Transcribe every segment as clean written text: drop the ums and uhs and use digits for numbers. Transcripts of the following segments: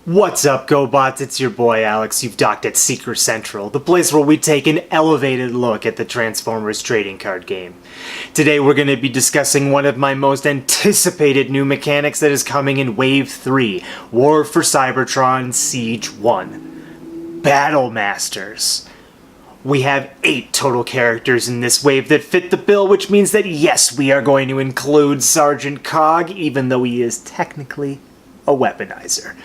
What's up, GoBots? It's your boy Alex. You've docked at Seeker Central, the place where we take an elevated look at the Transformers trading card game. Today we're going to be discussing one of my most anticipated new mechanics that is coming in Wave 3, War for Cybertron Siege 1. Battle Masters. We have 8 total characters in this wave that fit the bill, which means that yes, we are going to include Sgt Cog, even though he is technically a weaponizer.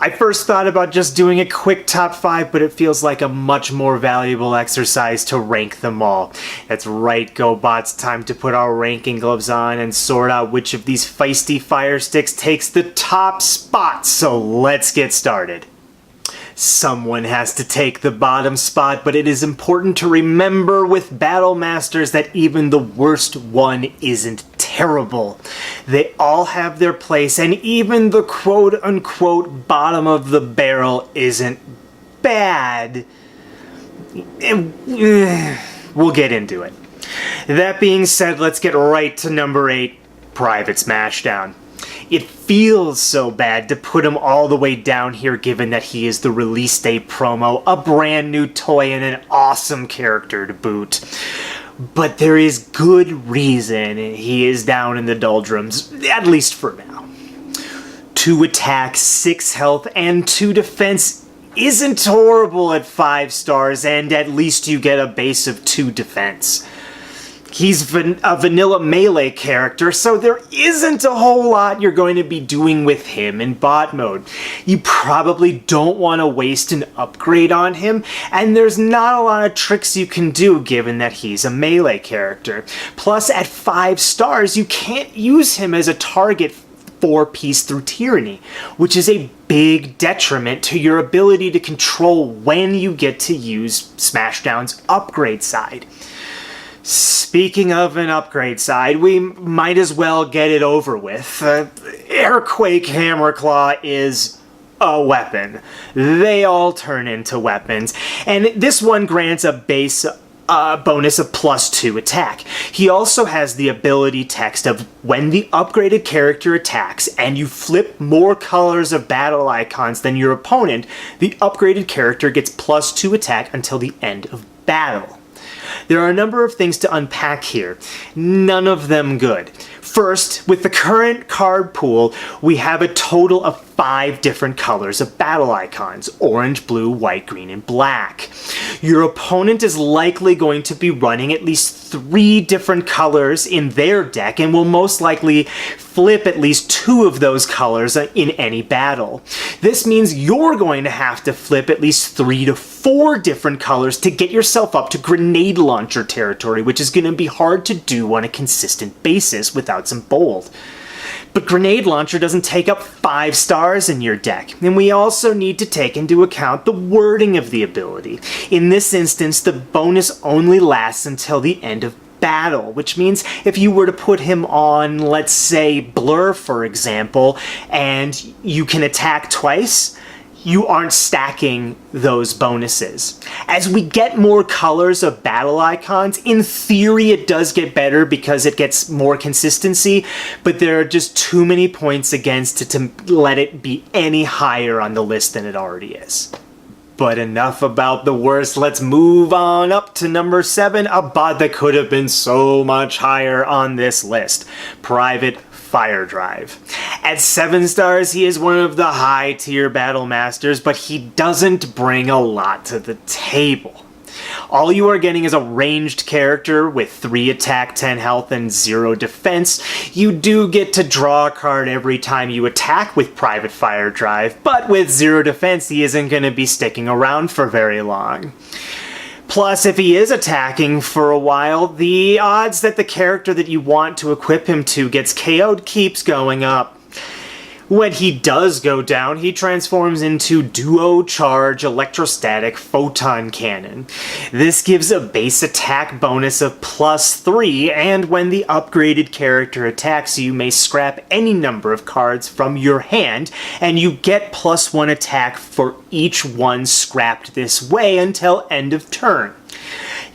I first thought about just doing a quick top 5, but it feels like a much more valuable exercise to rank them all. That's right, GoBots, time to put our ranking gloves on and sort out which of these feisty fire sticks takes the top spot, so let's get started. Someone has to take the bottom spot, but it is important to remember with Battle Masters that even the worst one isn't terrible. They all have their place, and even the quote-unquote bottom of the barrel isn't bad. We'll get into it. That being said, let's get right to number 8, Private Smashdown. It feels so bad to put him all the way down here given that he is the release date promo, a brand new toy, and an awesome character to boot. But there is good reason he is down in the doldrums, at least for now. 2 attack, 6 health, and 2 defense isn't horrible at 5 stars, and at least you get a base of 2 defense. He's a vanilla melee character, so there isn't a whole lot you're going to be doing with him in bot mode. You probably don't want to waste an upgrade on him, and there's not a lot of tricks you can do given that he's a melee character. Plus, at 5 stars, you can't use him as a target for Peace Through Tyranny, which is a big detriment to your ability to control when you get to use Smashdown's upgrade side. Speaking of an upgrade side, we might as well get it over with. Airquake Hammerclaw is a weapon. They all turn into weapons, and this one grants a base bonus of +2 attack. He also has the ability text of when the upgraded character attacks and you flip more colors of battle icons than your opponent, the upgraded character gets +2 attack until the end of battle. There are a number of things to unpack here, none of them good. First, with the current card pool, we have a total of 5 different colors of battle icons: orange, blue, white, green, and black. Your opponent is likely going to be running at least 3 different colors in their deck and will most likely flip at least 2 of those colors in any battle. This means you're going to have to flip at least 3 to 4 different colors to get yourself up to grenade launcher territory, which is going to be hard to do on a consistent basis without some bold. But Grenade Launcher doesn't take up 5 stars in your deck, and we also need to take into account the wording of the ability. In this instance, the bonus only lasts until the end of battle, which means if you were to put him on, let's say, Blur, for example, and you can attack twice, you aren't stacking those bonuses. As we get more colors of battle icons, in theory it does get better because it gets more consistency, but there are just too many points against it to let it be any higher on the list than it already is. But enough about the worst, let's move on up to number 7, a bot that could have been so much higher on this list. Private Fire Drive. At 7 stars, he is one of the high-tier Battle Masters, but he doesn't bring a lot to the table. All you are getting is a ranged character with 3 attack, 10 health, and 0 defense. You do get to draw a card every time you attack with Private Fire Drive, but with 0 defense, he isn't going to be sticking around for very long. Plus, if he is attacking for a while, the odds that the character that you want to equip him to gets KO'd keeps going up. When he does go down, he transforms into Duo Charge Electrostatic Photon Cannon. This gives a base attack bonus of +3, and when the upgraded character attacks, you may scrap any number of cards from your hand, and you get +1 attack for each one scrapped this way until end of turn.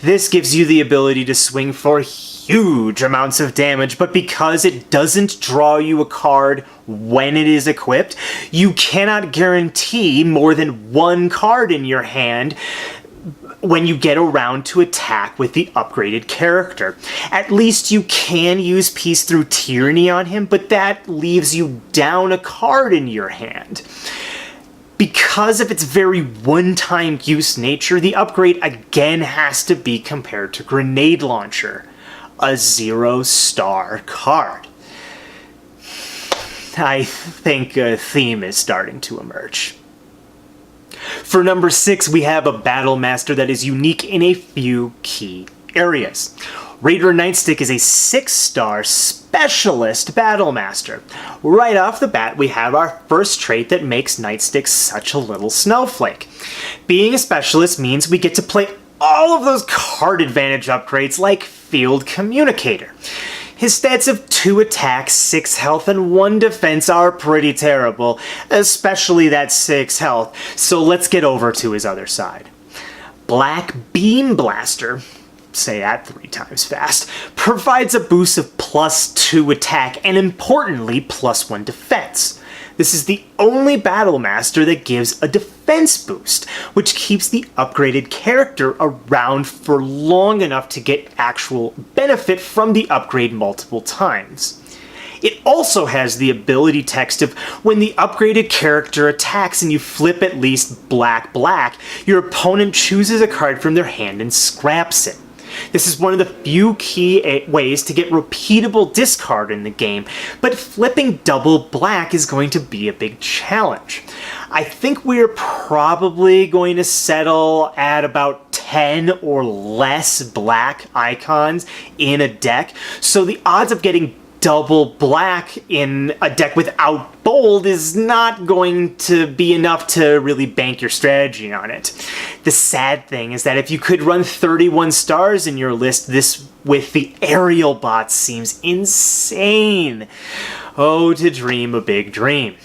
This gives you the ability to swing for huge amounts of damage, but because it doesn't draw you a card when it is equipped, you cannot guarantee more than one card in your hand when you get around to attack with the upgraded character. At least you can use Peace Through Tyranny on him, but that leaves you down a card in your hand. Because of its very one-time use nature, the upgrade again has to be compared to Grenade Launcher, a 0-star card. I think a theme is starting to emerge. For number 6, we have a Battle Master that is unique in a few key areas. Raider Nightstick is a 6-star specialist Battle Master. Right off the bat, we have our first trait that makes Nightstick such a little snowflake. Being a specialist means we get to play all of those card advantage upgrades like Field Communicator. His stats of 2 attack, 6 health, and 1 defense are pretty terrible, especially that 6 health, so let's get over to his other side. Black Beam Blaster, say that 3 times fast, provides a boost of +2 attack and importantly +1 defense. This is the only Battle Master that gives a defense boost, which keeps the upgraded character around for long enough to get actual benefit from the upgrade multiple times. It also has the ability text of when the upgraded character attacks and you flip at least black, your opponent chooses a card from their hand and scraps it. This is one of the few key ways to get repeatable discard in the game, but flipping double black is going to be a big challenge. I think we're probably going to settle at about 10 or less black icons in a deck, so the odds of getting double black in a deck without bold is not going to be enough to really bank your strategy on it. The sad thing is that if you could run 31 stars in your list, this with the aerial bots seems insane. Oh, to dream a big dream.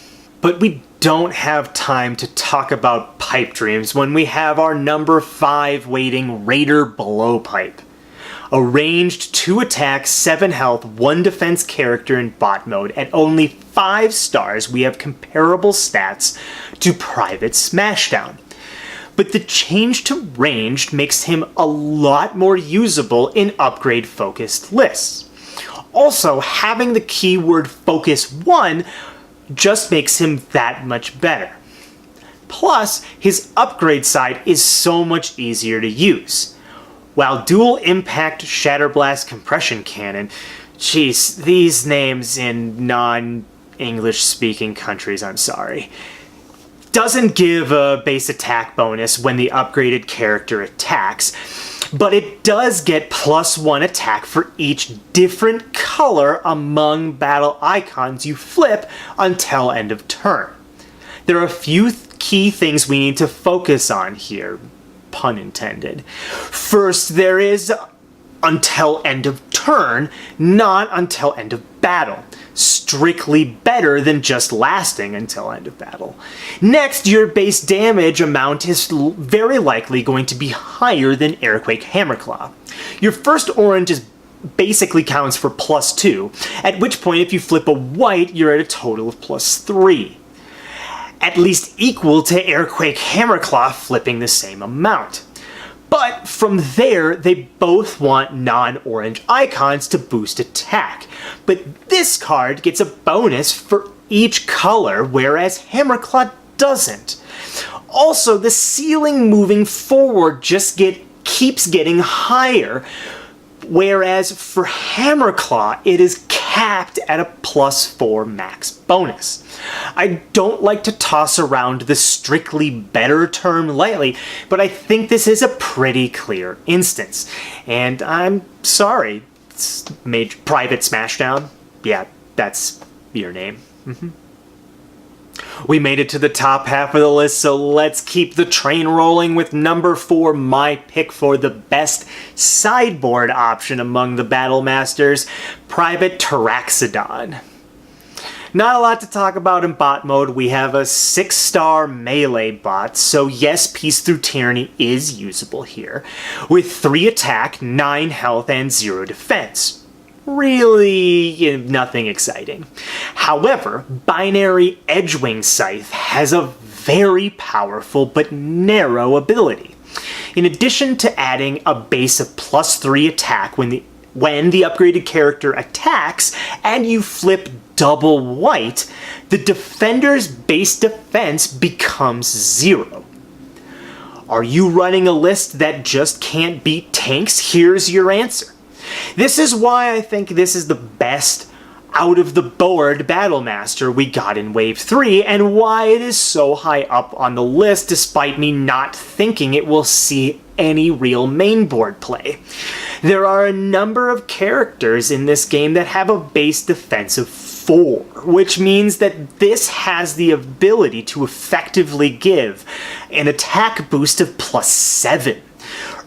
But we don't have time to talk about pipe dreams when we have our number 5 waiting Raider Blowpipe. A ranged 2 attack, 7 health, 1 defense character in bot mode. At only 5 stars, we have comparable stats to Private Smashdown. But the change to ranged makes him a lot more usable in upgrade-focused lists. Also, having the keyword Focus 1 just makes him that much better. Plus, his upgrade side is so much easier to use. While Dual Impact Shatterblast Compression Cannon, jeez, these names in non-English speaking countries, I'm sorry, doesn't give a base attack bonus when the upgraded character attacks, but it does get +1 attack for each different color among battle icons you flip until end of turn. There are a few key things we need to focus on here. Pun intended. First, there is until end of turn, not until end of battle. Strictly better than just lasting until end of battle. Next, your base damage amount is very likely going to be higher than Airquake Hammerclaw. Your first orange is basically counts for +2, at which point if you flip a white, you're at a total of +3. At least equal to Airquake Hammerclaw flipping the same amount. But from there, they both want non-orange icons to boost attack. But this card gets a bonus for each color, whereas Hammerclaw doesn't. Also, the ceiling moving forward just keeps getting higher, whereas for Hammerclaw, it is capped at a +4 max bonus. I don't like to toss around the strictly better term lightly, but I think this is a pretty clear instance. And I'm sorry, Private Smashdown? Yeah, that's your name. We made it to the top half of the list, so let's keep the train rolling with number 4, my pick for the best sideboard option among the Battle Masters, Private Tyraxodon. Not a lot to talk about in bot mode. We have a 6-star melee bot, so yes, Peace Through Tyranny is usable here, with 3 attack, 9 health, and 0 defense. Really, nothing exciting. However, Binary Edgewing Scythe has a very powerful but narrow ability. In addition to adding a base of +3 attack when the upgraded character attacks and you flip double white, the defender's base defense becomes 0. Are you running a list that just can't beat tanks? Here's your answer. This is why I think this is the best out-of-the-board Battlemaster we got in Wave 3, and why it is so high up on the list despite me not thinking it will see any real mainboard play. There are a number of characters in this game that have a base defense of 4, which means that this has the ability to effectively give an attack boost of +7.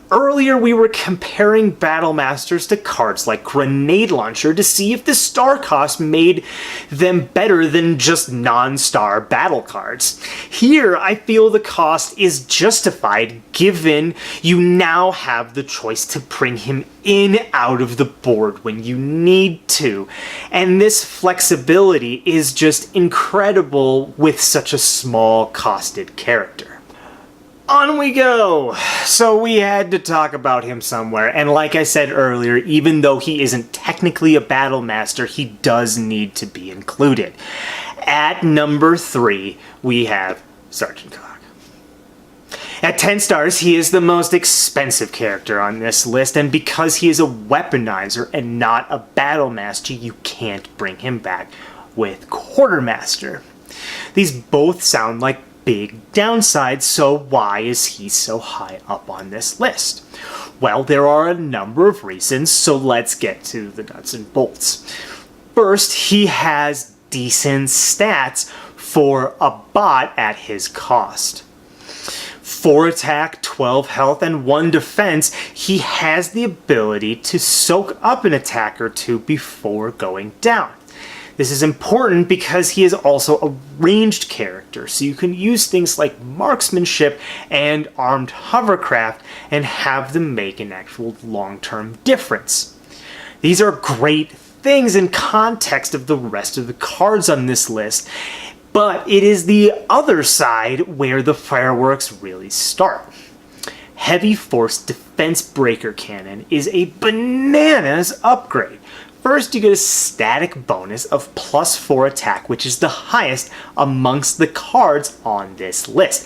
Earlier we were comparing Battlemasters to cards like Grenade Launcher to see if the star cost made them better than just non-star battle cards. Here I feel the cost is justified given you now have the choice to bring him in out of the board when you need to. And this flexibility is just incredible with such a small costed character. On we go! So we had to talk about him somewhere, and like I said earlier, even though he isn't technically a Battlemaster, he does need to be included. At number 3, we have Sgt Todd. At 10 stars, he is the most expensive character on this list, and because he is a weaponizer and not a Battlemaster, you can't bring him back with Quartermaster. These both sound like big downsides, so why is he so high up on this list? Well, there are a number of reasons, so let's get to the nuts and bolts. First, he has decent stats for a bot at his cost. 4 attack, 12 health, and 1 defense, he has the ability to soak up an attack or 2 before going down. This is important because he is also a ranged character, so you can use things like marksmanship and armed hovercraft and have them make an actual long-term difference. These are great things in context of the rest of the cards on this list, but it is the other side where the fireworks really start. Heavy Force Defense Breaker Cannon is a bananas upgrade. First, you get a static bonus of +4 attack, which is the highest amongst the cards on this list.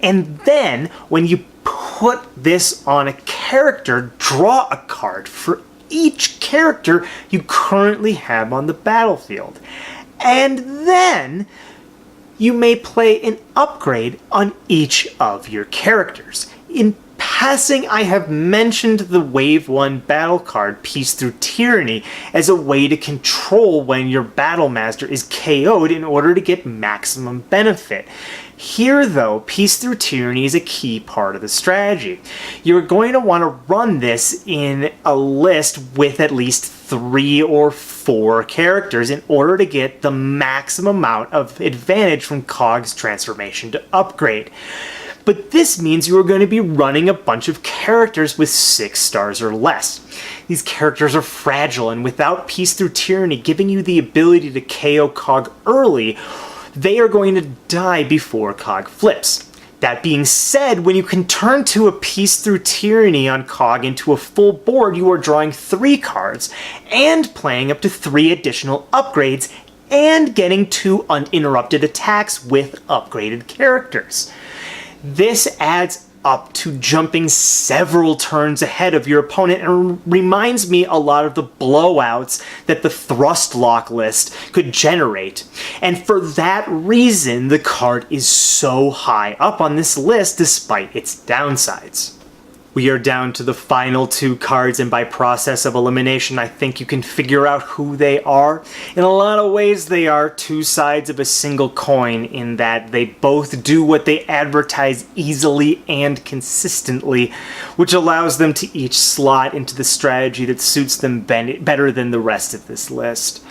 And then, when you put this on a character, draw a card for each character you currently have on the battlefield. And then, you may play an upgrade on each of your characters. In passing, I have mentioned the Wave 1 battle card, Peace Through Tyranny, as a way to control when your Battlemaster is KO'd in order to get maximum benefit. Here, though, Peace Through Tyranny is a key part of the strategy. You're going to want to run this in a list with at least 3 or 4 characters in order to get the maximum amount of advantage from Cog's transformation to upgrade. But this means you are going to be running a bunch of characters with 6 stars or less. These characters are fragile, and without Peace Through Tyranny giving you the ability to KO Cog early, they are going to die before Cog flips. That being said, when you can turn to a Peace Through Tyranny on Cog into a full board, you are drawing 3 cards and playing up to 3 additional upgrades and getting 2 uninterrupted attacks with upgraded characters. This adds up to jumping several turns ahead of your opponent and reminds me a lot of the blowouts that the Thrust Lock list could generate. And for that reason, the card is so high up on this list despite its downsides. We are down to the final 2 cards, and by process of elimination, I think you can figure out who they are. In a lot of ways, they are 2 sides of a single coin in that they both do what they advertise easily and consistently, which allows them to each slot into the strategy that suits them better than the rest of this list.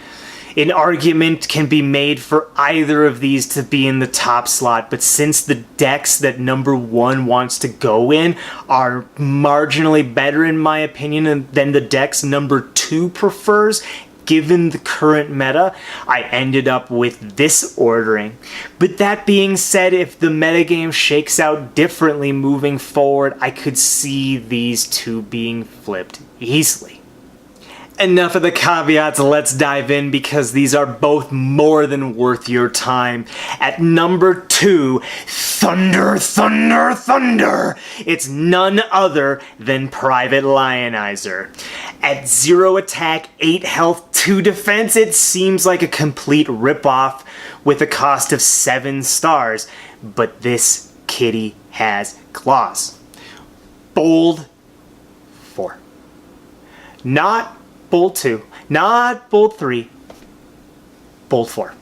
An argument can be made for either of these to be in the top slot, but since the decks that number 1 wants to go in are marginally better in my opinion than the decks number 2 prefers, given the current meta, I ended up with this ordering. But that being said, if the metagame shakes out differently moving forward, I could see these two being flipped easily. Enough of the caveats, let's dive in because these are both more than worth your time. At number 2, Thunder, Thunder, Thunder! It's none other than Private Lionizer. At 0 attack, 8 health, 2 defense, it seems like a complete ripoff with a cost of 7 stars, but this kitty has claws. Bold 4. Not Bold 2, not Bold 3, Bold 4.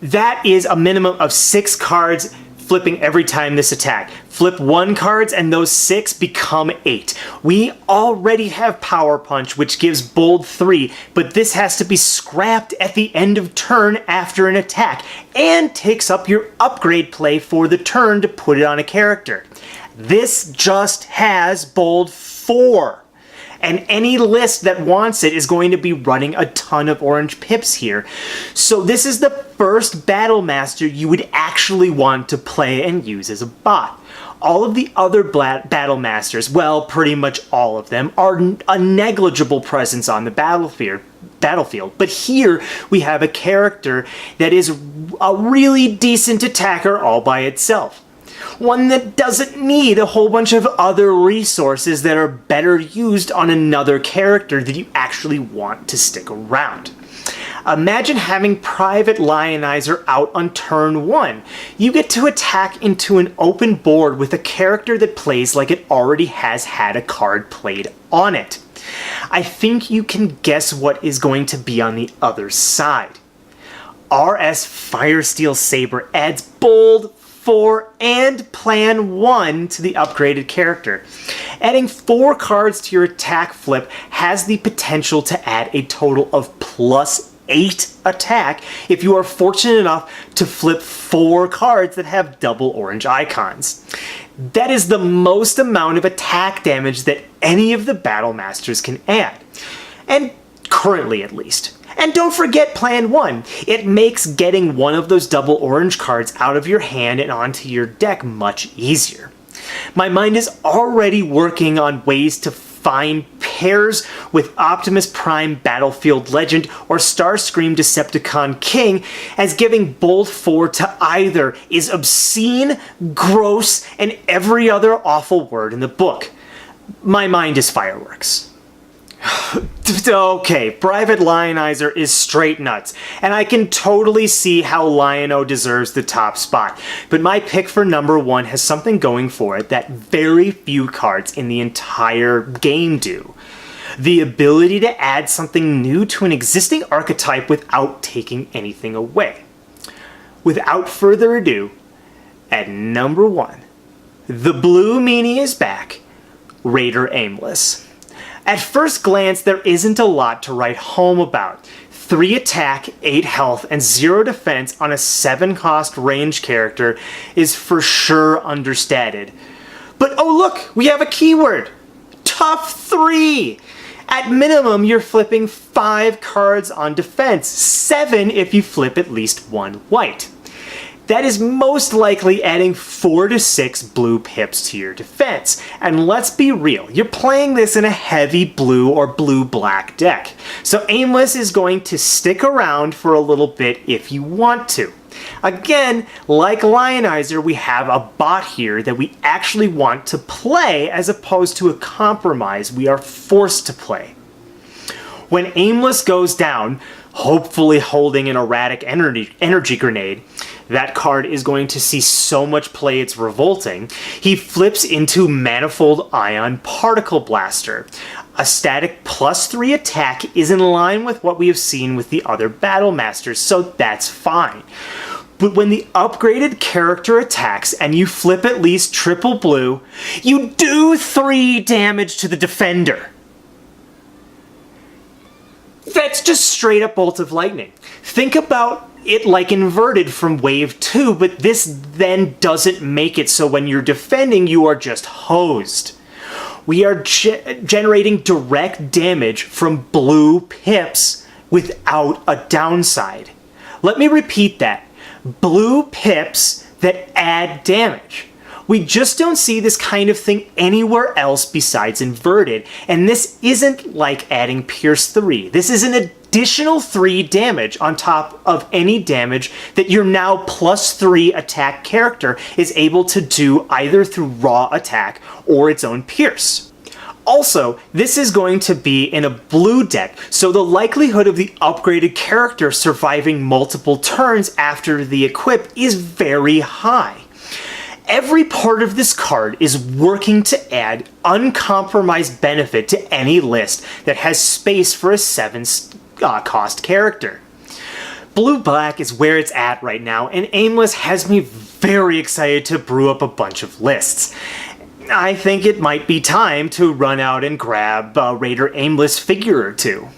That is a minimum of 6 cards flipping every time this attack. Flip 1 cards and those 6 become 8. We already have Power Punch, which gives Bold 3, but this has to be scrapped at the end of turn after an attack, and takes up your upgrade play for the turn to put it on a character. This just has Bold 4. And any list that wants it is going to be running a ton of orange pips here. So this is the first Battle Master you would actually want to play and use as a bot. All of the other Battle Masters, well, pretty much all of them, are a negligible presence on the battlefield. But here we have a character that is a really decent attacker all by itself. One that doesn't need a whole bunch of other resources that are better used on another character that you actually want to stick around. Imagine having Private Lionizer out on turn 1. You get to attack into an open board with a character that plays like it already has had a card played on it. I think you can guess what is going to be on the other side. RS Firesteel Saber adds Bold 4 and Plan 1 to the upgraded character. Adding 4 cards to your attack flip has the potential to add a total of plus 8 attack if you are fortunate enough to flip 4 cards that have double orange icons. That is the most amount of attack damage that any of the Battle Masters can add. And currently at least. And don't forget Plan 1. It makes getting one of those double orange cards out of your hand and onto your deck much easier. My mind is already working on ways to find pairs with Optimus Prime Battlefield Legend or Starscream Decepticon King, as giving Bold 4 to either is obscene, gross, and every other awful word in the book. My mind is fireworks. Okay, Private Lionizer is straight nuts, and I can totally see how Lion-O deserves the top spot, but my pick for number 1 has something going for it that very few cards in the entire game do. The ability to add something new to an existing archetype without taking anything away. Without further ado, at number 1, the Blue Meanie is back, Raider Aimless. At first glance, there isn't a lot to write home about. 3 attack, 8 health, and 0 defense on a 7 cost range character is for sure understated. But oh look, we have a keyword! Tough 3! At minimum, you're flipping 5 cards on defense, 7 if you flip at least 1 white. That is most likely adding 4 to 6 blue pips to your defense. And let's be real, you're playing this in a heavy blue or blue-black deck. So Aimless is going to stick around for a little bit if you want to. Again, like Lionizer, we have a bot here that we actually want to play as opposed to a compromise we are forced to play. When Aimless goes down, hopefully holding an erratic energy grenade, that card is going to see so much play it's revolting. He flips into Manifold Ion Particle Blaster. A static +3 attack is in line with what we have seen with the other Battle Masters, so that's fine. But when the upgraded character attacks and you flip at least triple blue, you do 3 damage to the defender. That's just straight up bolt of lightning. Think about it like inverted from wave 2, but this then doesn't make it so when you're defending, you are just hosed. We are generating direct damage from blue pips without a downside. Let me repeat that. Blue pips that add damage. We just don't see this kind of thing anywhere else besides inverted, and this isn't like adding Pierce 3. This is an additional 3 damage on top of any damage that your now +3 attack character is able to do either through raw attack or its own Pierce. Also, this is going to be in a blue deck, so the likelihood of the upgraded character surviving multiple turns after the equip is very high. Every part of this card is working to add uncompromised benefit to any list that has space for a 7 cost character. Blue-black is where it's at right now, and Aimless has me very excited to brew up a bunch of lists. I think it might be time to run out and grab a Raider Aimless figure or two.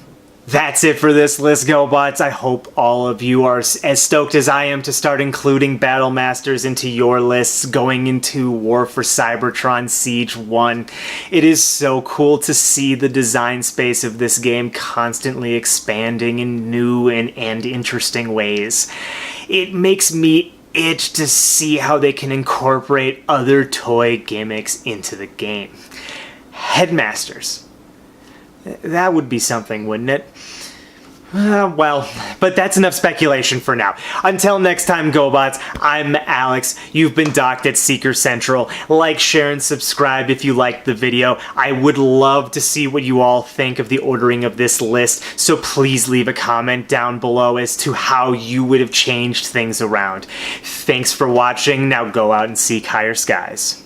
That's it for this list, GoBots. I hope all of you are as stoked as I am to start including Battle Masters into your lists going into War for Cybertron Siege 1. It is so cool to see the design space of this game constantly expanding in new and interesting ways. It makes me itch to see how they can incorporate other toy gimmicks into the game. Headmasters. That would be something, wouldn't it? Well, but that's enough speculation for now. Until next time, GoBots, I'm Alex. You've been docked at Seeker Central. Like, share, and subscribe if you liked the video. I would love to see what you all think of the ordering of this list, so please leave a comment down below as to how you would have changed things around. Thanks for watching. Now go out and seek higher skies.